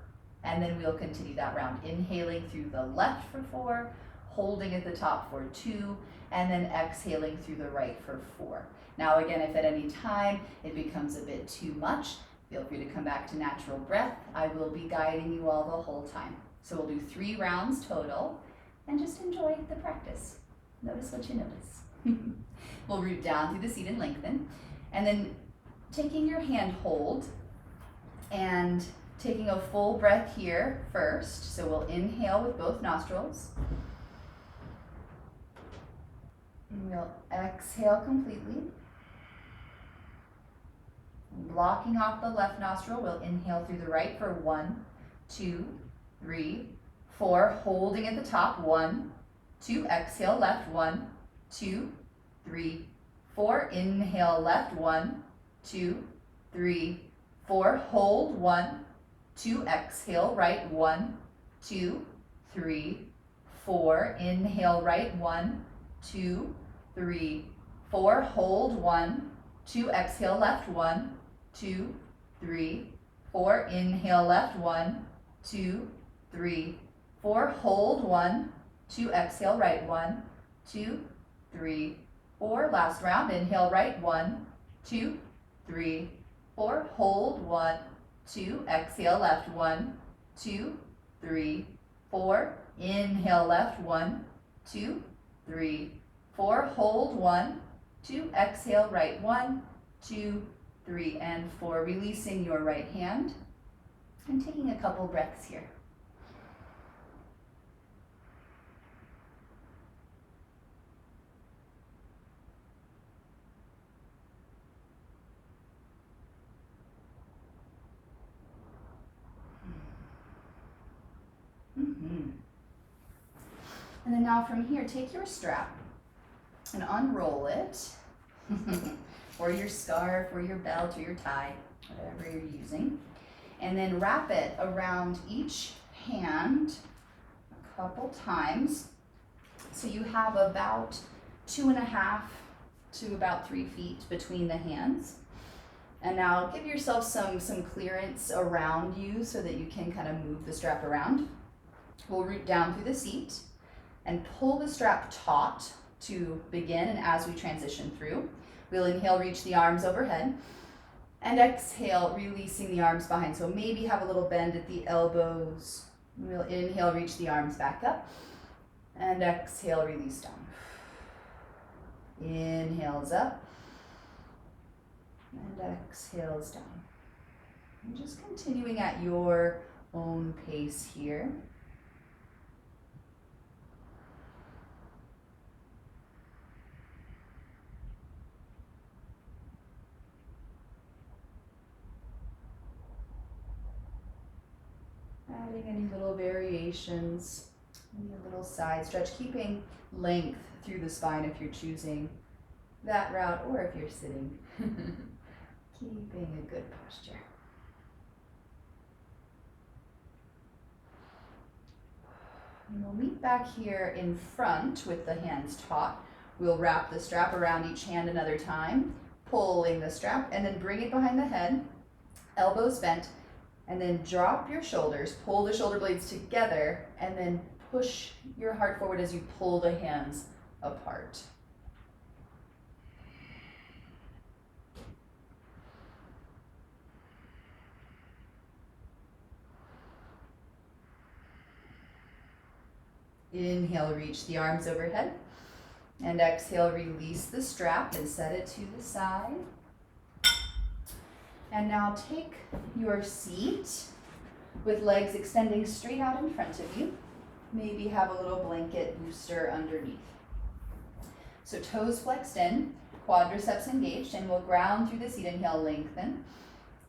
And then we'll continue that round, inhaling through the left for 4, holding at the top for 2, and then exhaling through the right for 4. Now again, if at any time it becomes a bit too much, feel free to come back to natural breath. I will be guiding you all the whole time. So we'll do 3 rounds total, and just enjoy the practice. Notice what you notice. We'll root down through the seat and lengthen, and then taking your hand hold and taking a full breath here first. So we'll inhale with both nostrils. And we'll exhale completely. Blocking off the left nostril, we'll inhale through the right for 1, 2, 3, 4. Holding at the top, 1, 2. Exhale left, 1, 2, 3, 4. Inhale left, 1, 2, 3, 4. Hold, 1, 2. Exhale right, 1, 2, 3, 4. Inhale right, 1, 2, 3, 4. Hold, 1, 2. Exhale left, 1, 2, 3, 4. Inhale left, 1, 2, 3, 4. Hold, 1, 2. Exhale right, 1, 2, 3, 4. Last round, inhale right, 1, 2, 3, 4. Hold, 1, 2. Exhale left, 1, 2, 3, 4. Inhale left, 1, 2, 3, 4. Hold, 1, 2. Exhale right, 1, 2, 3, and 4. Releasing your right hand and taking a couple breaths here. And then now from here, take your strap and unroll it, or your scarf, or your belt, or your tie, whatever you're using. And then wrap it around each hand a couple times. So you have about 2.5 to about 3 feet between the hands. And now give yourself some clearance around you so that you can kind of move the strap around. We'll root down through the seat and pull the strap taut to begin, and as we transition through, we'll inhale, reach the arms overhead, and exhale, releasing the arms behind. So maybe have a little bend at the elbows. We'll inhale, reach the arms back up, and exhale, release down. Inhales up, and exhales down. And just continuing at your own pace here. Adding any little variations, any little side stretch, keeping length through the spine if you're choosing that route, or if you're sitting. Keeping a good posture. And we'll meet back here in front with the hands taut. We'll wrap the strap around each hand another time, pulling the strap, and then bring it behind the head, elbows bent, and then drop your shoulders, pull the shoulder blades together, and then push your heart forward as you pull the hands apart. Inhale, reach the arms overhead, and exhale, release the strap and set it to the side. And now take your seat with legs extending straight out in front of you. Maybe have a little blanket booster underneath. So toes flexed in, quadriceps engaged, and we'll ground through the seat. Inhale, lengthen.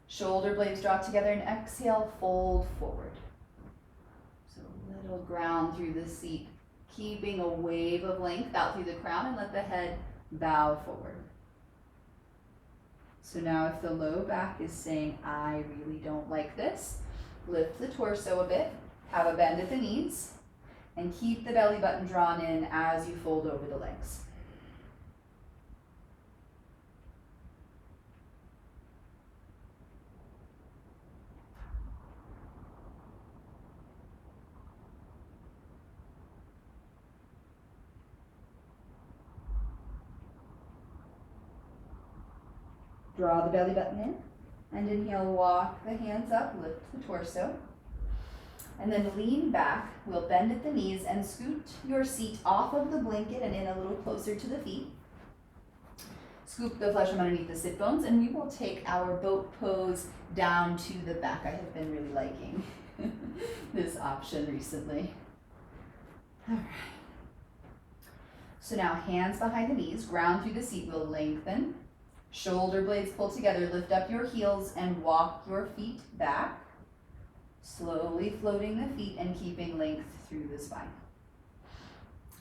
Shoulder blades draw together, and exhale, fold forward. So a little ground through the seat, keeping a wave of length out through the crown, and let the head bow forward. So now if the low back is saying, I really don't like this, lift the torso a bit, have a bend at the knees, and keep the belly button drawn in as you fold over the legs. Draw the belly button in, and inhale, walk the hands up, lift the torso, and then lean back. We'll bend at the knees and scoot your seat off of the blanket and in a little closer to the feet. Scoop the flesh from underneath the sit bones, and we will take our boat pose down to the back. I have been really liking this option recently. All right. So now hands behind the knees, ground through the seat, we'll lengthen. Shoulder blades pull together, lift up your heels and walk your feet back. Slowly floating the feet and keeping length through the spine.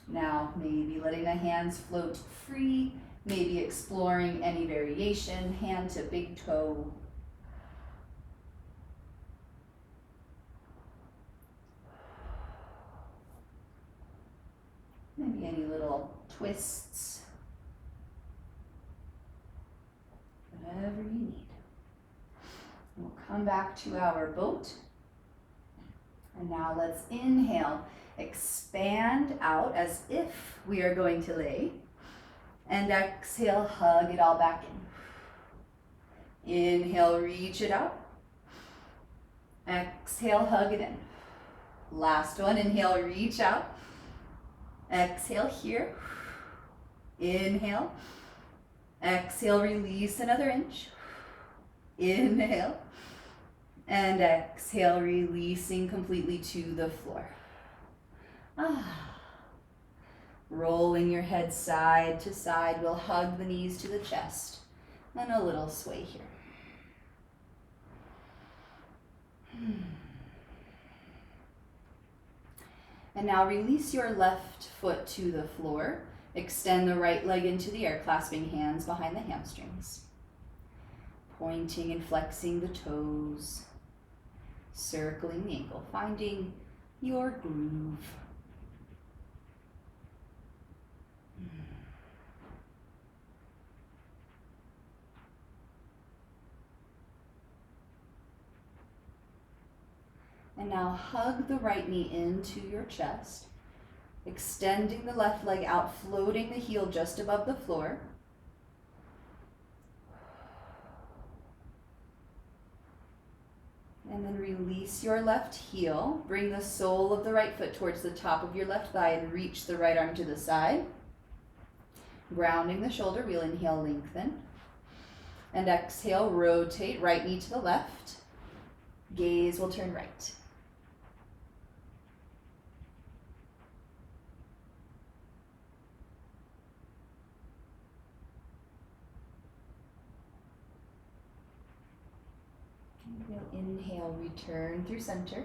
Now maybe letting the hands float free, maybe exploring any variation, hand to big toe. Maybe any little twists. Whatever you need. We'll come back to our boat. And now let's inhale, expand out as if we are going to lay. And exhale, hug it all back in. Inhale, reach it out. Exhale, hug it in. Last one, inhale, reach out. Exhale here. Inhale. Exhale, release another inch. Inhale. And exhale, releasing completely to the floor. Rolling your head side to side. We'll hug the knees to the chest. And a little sway here. And now release your left foot to the floor. Extend the right leg into the air, clasping hands behind the hamstrings. Pointing and flexing the toes. Circling the ankle, finding your groove. And now hug the right knee into your chest, extending the left leg out, floating the heel just above the floor. And then release your left heel. Bring the sole of the right foot towards the top of your left thigh and reach the right arm to the side. Grounding the shoulder, we'll inhale, lengthen. And exhale, rotate, right knee to the left. Gaze will turn right. We'll inhale, return through center.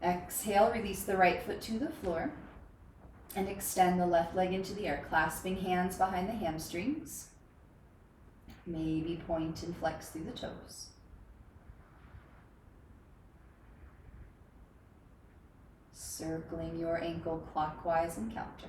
Exhale, release the right foot to the floor. And extend the left leg into the air, clasping hands behind the hamstrings. Maybe point and flex through the toes. Circling your ankle clockwise and counter.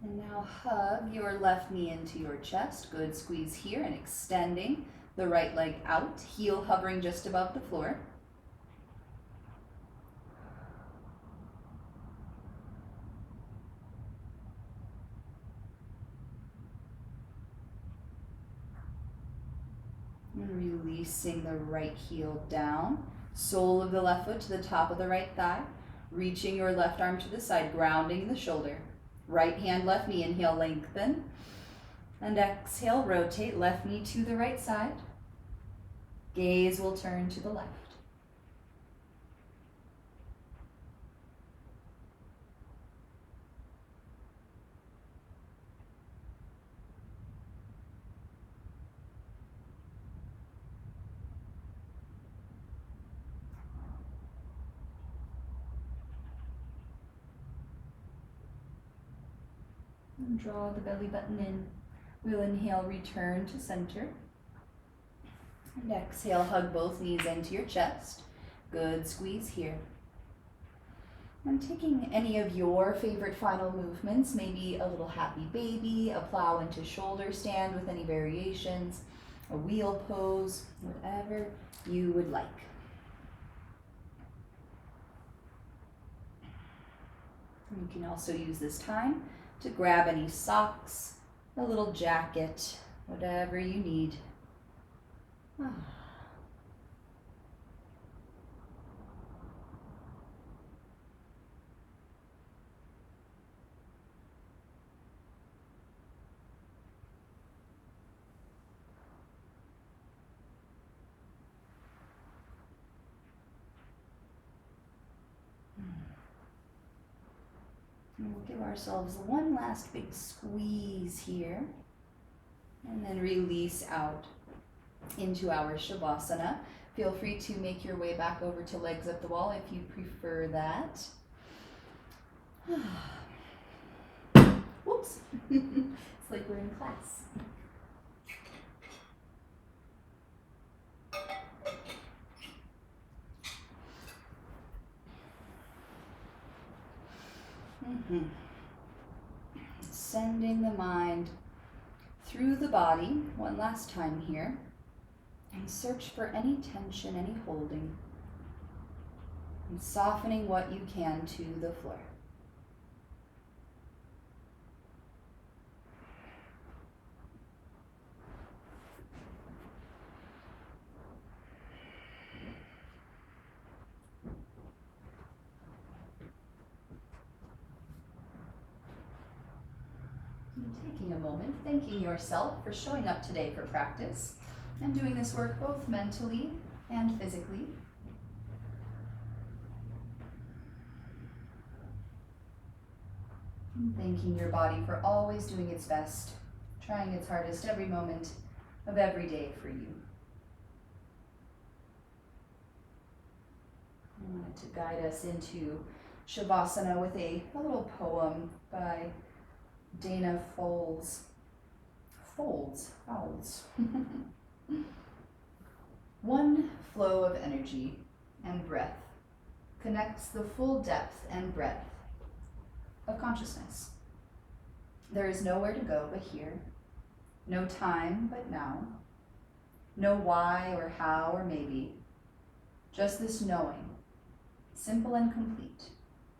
And now hug your left knee into your chest. Good squeeze here and extending the right leg out, heel hovering just above the floor. And releasing the right heel down, sole of the left foot to the top of the right thigh, reaching your left arm to the side, grounding the shoulder. Right hand, left knee, inhale, lengthen. And exhale, rotate, left knee to the right side. Gaze will turn to the left. And draw the belly button in. We'll inhale, return to center. And exhale, hug both knees into your chest. Good squeeze here. And taking any of your favorite final movements, maybe a little happy baby, a plow into shoulder stand with any variations, a wheel pose, whatever you would like. You can also use this time to grab any socks, a little jacket, whatever you need. And we'll give ourselves one last big squeeze here, and then release out into our Shavasana. Feel free to make your way back over to legs up the wall if you prefer that. Whoops. It's like we're in class. Sending the mind through the body one last time here. And search for any tension, any holding, and softening what you can to the floor. Taking a moment, thanking yourself for showing up today for practice and doing this work both mentally and physically. And thanking your body for always doing its best, trying its hardest every moment of every day for you. I wanted to guide us into Shavasana with a little poem by Dana Folds. One flow of energy and breath connects the full depth and breadth of consciousness. There is nowhere to go but here, no time but now, no why or how or maybe, just this knowing, simple and complete,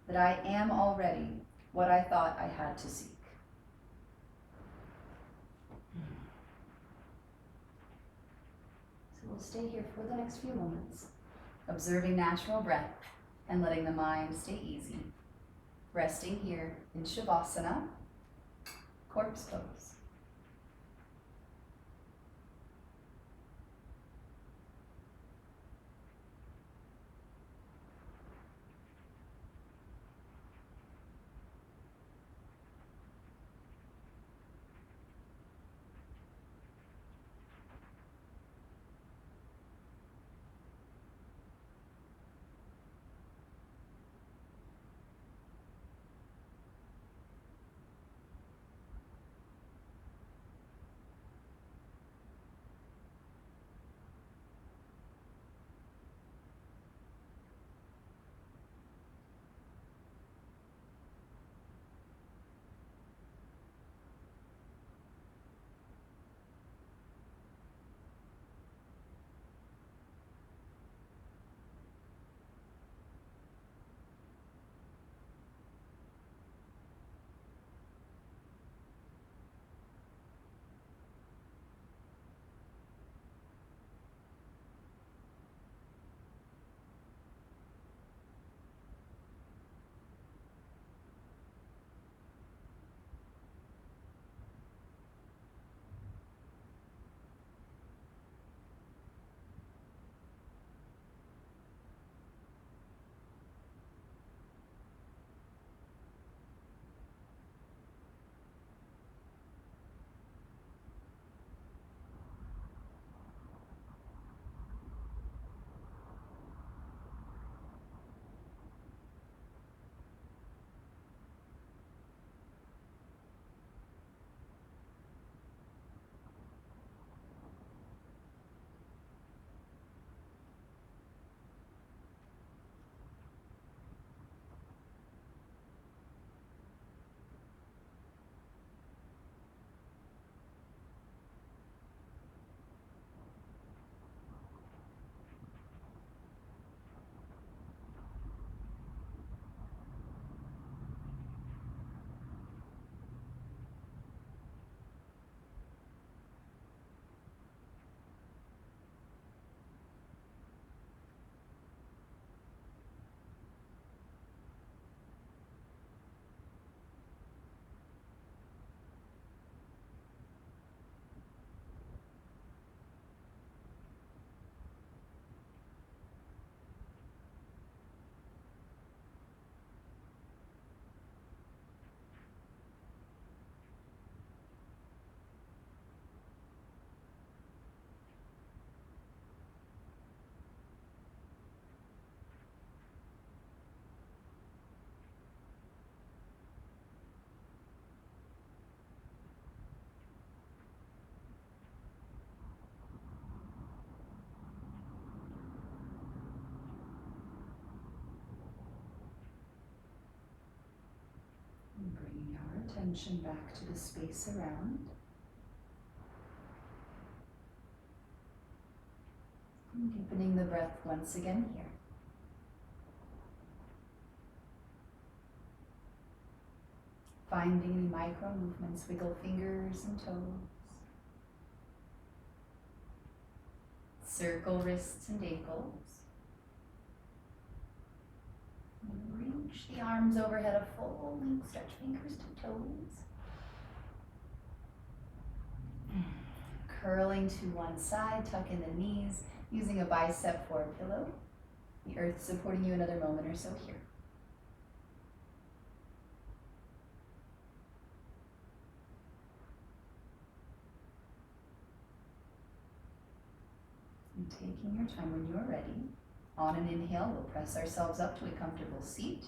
that I am already what I thought I had to seek. So we'll stay here for the next few moments, observing natural breath and letting the mind stay easy. Resting here in Shavasana, corpse pose. And bringing our attention back to the space around. Deepening the breath once again here. Finding any micro movements, wiggle fingers and toes. Circle wrists and ankles. And reach the arms overhead a full length, stretch fingers to toes. Curling to one side, tuck in the knees, using a bicep for a pillow. The earth supporting you another moment or so here. And taking your time when you are ready. On an inhale, we'll press ourselves up to a comfortable seat.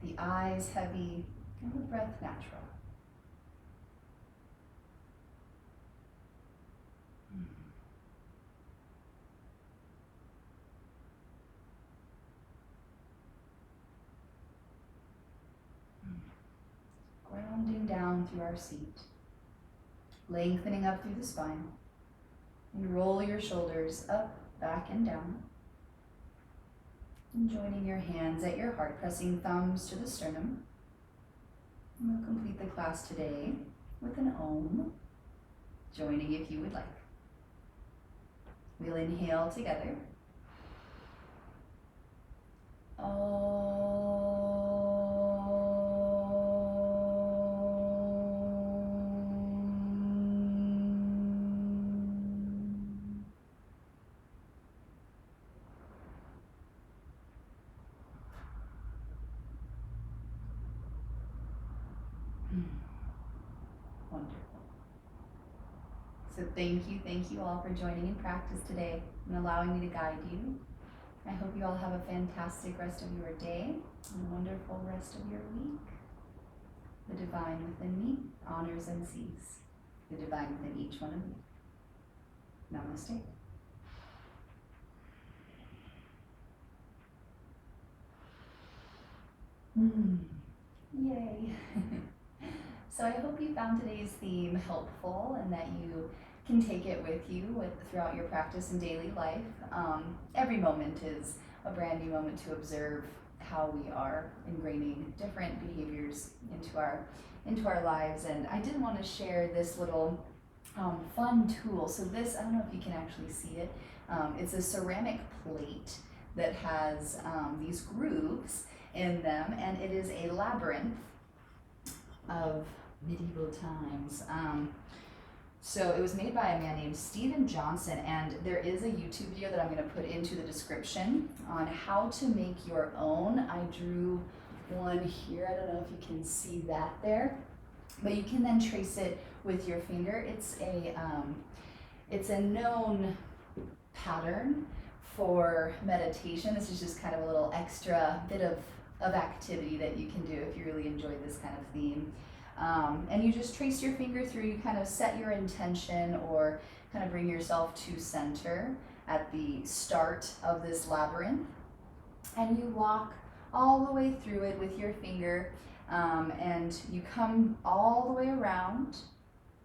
The eyes heavy and the breath natural. Grounding down through our seat, lengthening up through the spine, and roll your shoulders up, back, and down. And joining your hands at your heart, pressing thumbs to the sternum. And we'll complete the class today with an om, joining if you would like. We'll inhale together. Wonderful. So thank you all for joining in practice today and allowing me to guide you. I hope you all have a fantastic rest of your day and a wonderful rest of your week. The divine within me honors and sees the divine within each one of you. Namaste. Yay. So I hope you found today's theme helpful and that you can take it with you throughout your practice and daily life. Every moment is a brand new moment to observe how we are ingraining different behaviors into our lives. And I did want to share this little fun tool. So this, I don't know if you can actually see it. It's a ceramic plate that has these grooves in them, and it is a labyrinth of medieval times. So it was made by a man named Stephen Johnson, and there is a YouTube video that I'm going to put into the description on how to make your own. I drew one here. I don't know if you can see that there, but you can then trace it with your finger. It's a known pattern for meditation. This is just kind of a little extra bit of activity that you can do if you really enjoy this kind of theme. And you just trace your finger through, you kind of set your intention or kind of bring yourself to center at the start of this labyrinth. And you walk all the way through it with your finger, and you come all the way around,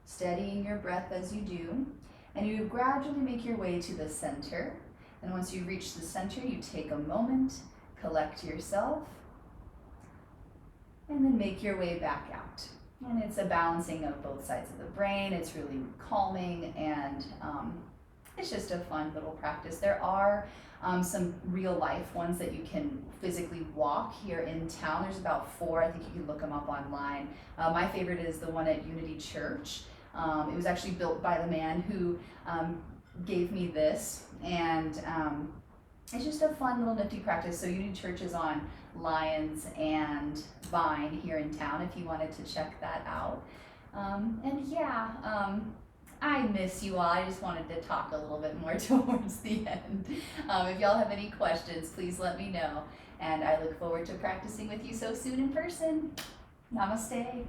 steadying your breath as you do, and you gradually make your way to the center. And once you reach the center, you take a moment, collect yourself, and then make your way back out. And it's a balancing of both sides of the brain. It's really calming, and it's just a fun little practice. There are some real life ones that you can physically walk here in town. There's about 4. I think you can look them up online. My favorite is the one at Unity Church. It was actually built by the man who gave me this, and it's just a fun little nifty practice. So Unity Church is on Lyons and Vine here in town if you wanted to check that out. And yeah, I miss you all. I just wanted to talk a little bit more towards the end. If y'all have any questions, please let me know. And I look forward to practicing with you so soon in person. Namaste.